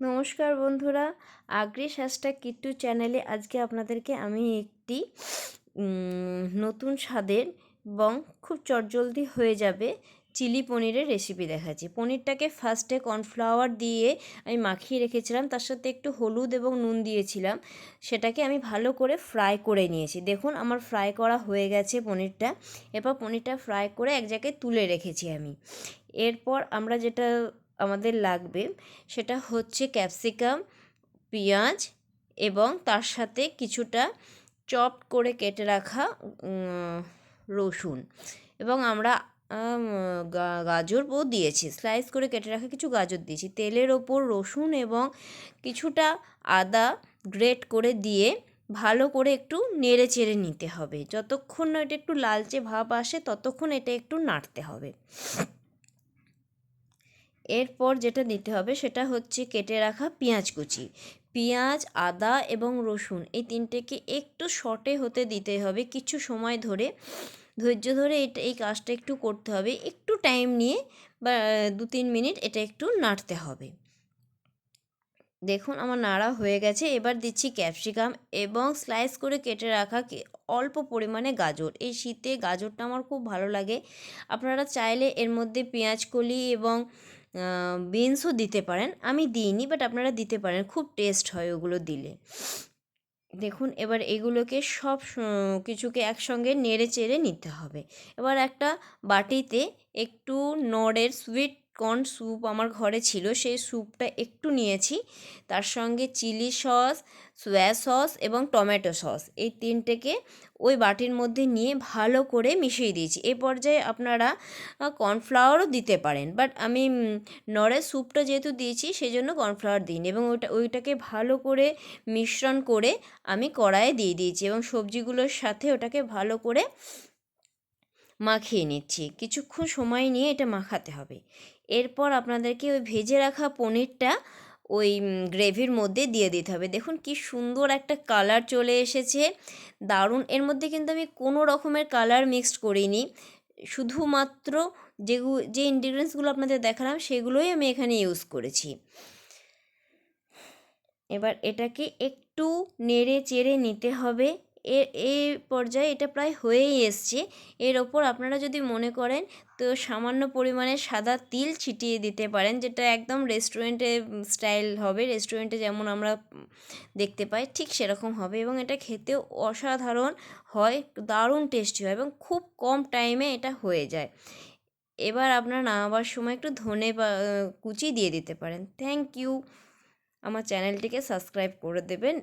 নমস্কার বন্ধুরা, আগ্রিস হ্যাশট্যাগ কিট্টু চ্যানেলে আজকে আপনাদেরকে আমি একটি নতুন স্বাদের এবং খুব চটজলদি হয়ে যাবে চিলি পনিরের রেসিপি দেখাচ্ছি। পনিরটাকে ফার্স্টে কর্নফ্লাওয়ার দিয়ে আমি মাখিয়ে রেখেছিলাম, তার সাথে একটু হলুদ এবং নুন দিয়েছিলাম। সেটাকে আমি ভালো করে ফ্রাই করে নিয়েছি। দেখুন আমার ফ্রাই করা হয়ে গেছে পনিরটা। এরপর পনিরটা ফ্রাই করে এক জায়গায় তুলে রেখেছি আমি। এরপর আমরা যেটা আমাদের লাগবে সেটা হচ্ছে ক্যাপসিকাম, পেঁয়াজ এবং তার সাথে কিছুটা চপ করে কেটে রাখা রসুন, এবং আমরা গাজরও দিয়েছি, স্লাইস করে কেটে রাখা কিছু গাজর দিয়েছি। তেলের ওপর রসুন এবং কিছুটা আদা গ্রেট করে দিয়ে ভালো করে একটু নেড়ে চেড়ে নিতে হবে। যতক্ষণ না এটা একটু লালচে ভাব আসে ততক্ষণ এটা একটু নাড়তে হবে। এরপর যেটা দিতে হবে সেটা হচ্ছে কেটে রাখা পেঁয়াজ কুচি। পেঁয়াজ, আদা এবং রসুন এই তিনটেকে একটু সটে হতে দিতে হবে কিছু সময় ধরে, ধৈর্য ধরে এই কাজটা একটু করতে হবে। একটু টাইম নিয়ে বা 2-3 মিনিট এটা একটু নাড়তে হবে। দেখুন আমার নাড়া হয়ে গেছে। এবার দিচ্ছি ক্যাপসিকাম এবং স্লাইস করে কেটে রাখা অল্প পরিমাণে গাজর। এই শীতে গাজরটা আমার খুব ভালো লাগে। আপনারা চাইলে এর মধ্যে পেঁয়াজকলি এবং বিনসও দিতে পারেন। আমি দিইনি, বাট আপনারা দিতে পারেন, খুব টেস্ট হয় ওগুলো দিলে। দেখুন এবার এগুলোকে সব কিছুকে একসঙ্গে নেড়ে চেড়ে নিতে হবে। এবার একটা বাটিতে একটু নড়ের সুইট কর্ন স্যুপ আমার ঘরে ছিল, সেই স্যুপটা একটু নিয়েছি। তার সঙ্গে চিলি সস, সয়া সস এবং টমেটো সস এই তিনটেকে ওই বাটির মধ্যে নিয়ে ভালো করে মিশিয়ে দিয়েছি। এই পর্যায়ে আপনারা কর্নফ্লাওয়ারও দিতে পারেন, বাট আমি নড়ের স্যুপটা যেহেতু দিয়েছি সেই জন্য কর্নফ্লাওয়ার দিইনি। এবং ওইটাকে ভালো করে মিশ্রণ করে আমি কড়াইয়ে দিয়ে দিয়েছি এবং সবজিগুলোর সাথে ওটাকে ভালো করে মাখিয়ে নিচ্ছি। কিছুক্ষণ সময় নিয়ে এটা মাখাতে হবে। এরপর আপনাদেরকে ওই ভেজে রাখা পনিরটা ওই গ্রেভির মধ্যে দিয়ে দিতে হবে। দেখুন কি সুন্দর একটা কালার চলে এসেছে, দারুণ। এর মধ্যে কিন্তু আমি কোনো রকমের কালার মিক্সড করিনি, শুধুমাত্র যে ইনগ্রিডিয়েন্টসগুলো আপনাদের দেখালাম সেগুলোই আমি এখানে ইউজ করেছি। এবার এটাকে একটু নেড়ে চেড়ে নিতে হবে। এই পর্যায়ে এটা প্রায় হয়েই এসছে। এর ওপর আপনারা যদি মনে করেন তো সামান্য পরিমাণে সাদা তিল ছিটিয়ে দিতে পারেন, যেটা একদম রেস্টুরেন্টে স্টাইল হবে। রেস্টুরেন্টে যেমন আমরা দেখতে পাই ঠিক সেরকম হবে, এবং এটা খেতেও অসাধারণ হয়, দারুণ টেস্টি হয় এবং খুব কম টাইমে এটা হয়ে যায়। এবার আপনারা নামাবার সময় একটু ধনে কুচি দিয়ে দিতে পারেন। Thank you. আমার চ্যানেলটিকে সাবস্ক্রাইব করে দেবেন।